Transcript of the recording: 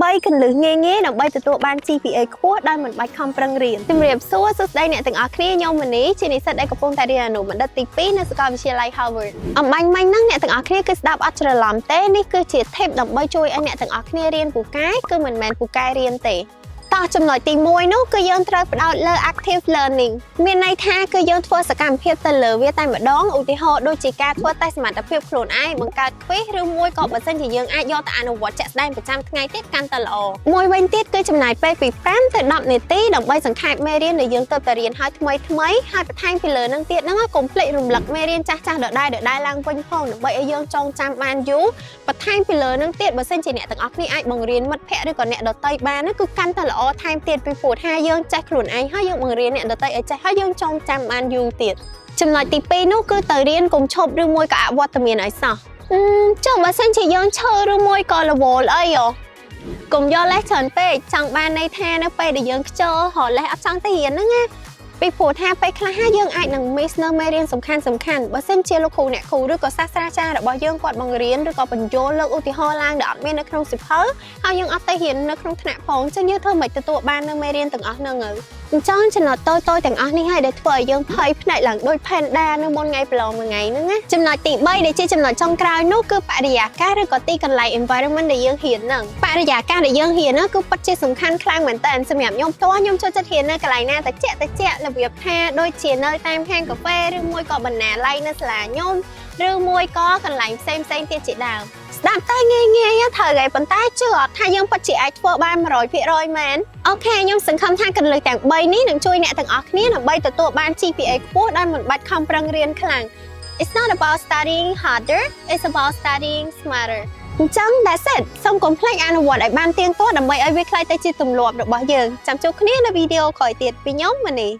3 កន្លឹះងាយៗដើម្បីទទួលបាន GPA ខ្ពស់ដោយមិនបាច់ខំប្រឹងរៀនជំរាបសួរសួស្តីអ្នកទាំងអស់គ្នាខ្ញុំមនីជានិស្សិតដែលកំពុងតែរៀនអនុបណ្ឌិតទី 2 នៅសាកលវិទ្យាល័យ Harvard អំបញ្ញមិញហ្នឹងអ្នកទាំងអស់គ្នាគឺស្ដាប់អត់ច្រឡំទេនេះគឺជា tip ដើម្បីជួយឲ្យអ្នកទាំងអស់គ្នារៀនពូកែគឺមិនមែនពូកែរៀនទេតោះចំណុចទី 1 នោះគឺយើងត្រូវផ្ដោតលើ active learning មានន័យថាគឺយើងធ្វើសកម្មភាពទៅលើវាតែម្ដងឧទាហរណ៍ដូចជាការធ្វើតេស្តសមត្ថភាពខ្លួនឯងបង្កើត quiz ឬមួយក៏បើសិនជាយើងអាចយកទៅអនុវត្តជាក់ស្ដែងប្រចាំថ្ងៃទៀតកាន់តែល្អមួយវិញទៀតគឺចំណាយពេលពី 5 ទៅ 10 នាទីដើម្បីសង្ខេបមេរៀនដែលយើងទើបតែរៀនហើយថ្មីហើយបន្ថែមពីលើនឹងទៀតហ្នឹងកុំភ្លេចរំលឹកមេរៀនចាស់ៗដដែលឡើងវិញផងដើម្បីឲ្យយើងចងចាំបានយូរបន្ថែមពីលើនឹងទៀតបើសិនជាអ្នកទាំងអស់គ្នាអាចបង្រៀនមិត្តភ័ក្តិឬក៏អ្នកដទៃបានគឺកាន់តែល្អថែមទៀតពីព្រោះថាយើងចេះខ្លួនឯងហើយយើងបង្រៀនអ្នកដទៃឲ្យចេះហើយយើងចងចាំបានយូរទៀតចំណុចទី 2 នោះគឺទៅរៀនកុំឈប់ឬមួយក៏អវត្តមានឲ្យសោះចុះបើសិនជាយើងឈរឬមួយក៏រវល់អីកុំយកលេសច្រើនពេកចង់បានន័យថានៅពេលដែលយើងខ្ជិលរលេសអត់ចង់ទៅរៀនហ្នឹងណាពីព្រោះថាពេលខ្លះយើងអាចនឹង miss នៅមេរៀនសំខាន់បើសិនជាលោកគ្រូអ្នកគ្រូឬក៏សាស្ត្រាចារ្យរបស់យើងគាត់បង្រៀនឬក៏បញ្យល់លើកឧទាហរណ៍ឡើងដែលអត់មាននៅក្នុងសៀវភៅហើយយើងអត់ទៅរៀននៅក្នុងថ្នាក់ផងអញ្ចឹងយើងធ្វើមិនទទួលបាននៅមេរៀនទាំងអស់ហ្នឹងអញ្ចឹងចំណុចតូចៗទាំងអស់នេះហើយដែលធ្វើឲ្យយើងភ័យភ្នែកឡើងដូច Panda នៅមុនថ្ងៃប្រឡងមួយថ្ងៃហ្នឹងណាចំណុចទី 3 ដែលជាចំណុចចុងក្រោយនោះគឺបរិយាកាសឬក៏ទីកន្លែង environment ដែលយើងរៀនហ្នឹងបរិយាកាសដែលយើងរៀនហ្នឹងគឺពិតជាសំខាន់ខ្លាំងមែនតើសម្រាប់ខ្ញុំផ្ទាល់ខ្ញុំចូលចិត្តរៀននៅកន្លែងណាត្រជាក់របៀបថាដូចជានៅតាមហាងកាហ្វេឬមួយក៏បណ្ណាល័យនៅសាលាខ្ញុំឬមួយក៏កន្លែងផ្សេងទៀតជាដើមស្ដាប់ទៅងាយត្រូវហើយប៉ុន្តែជឿអត់ថាយើងពិតជាអាចធ្វើបាន 100% មែនអូខេខ្ញុំសង្ឃឹមថាកន្លឹះទាំង 3 នេះនឹងជួយអ្នកទាំងអស់គ្នាដើម្បីទទួលបាន GPA ខ្ពស់ដោយមិនបាច់ខំប្រឹងរៀនខ្លាំង It's not about studying harder it's about studying smarter អញ្ចឹង that's it សូមកុំភ្លេចអនុវត្តឲ្យបានទៀងទាត់ដើម្បីឲ្យវាក្លាយទៅជាទម្លាប់របស់យើងចាំជួបគ្នានៅវីដេអូក្រោយទៀតពីខ្ញុំមនី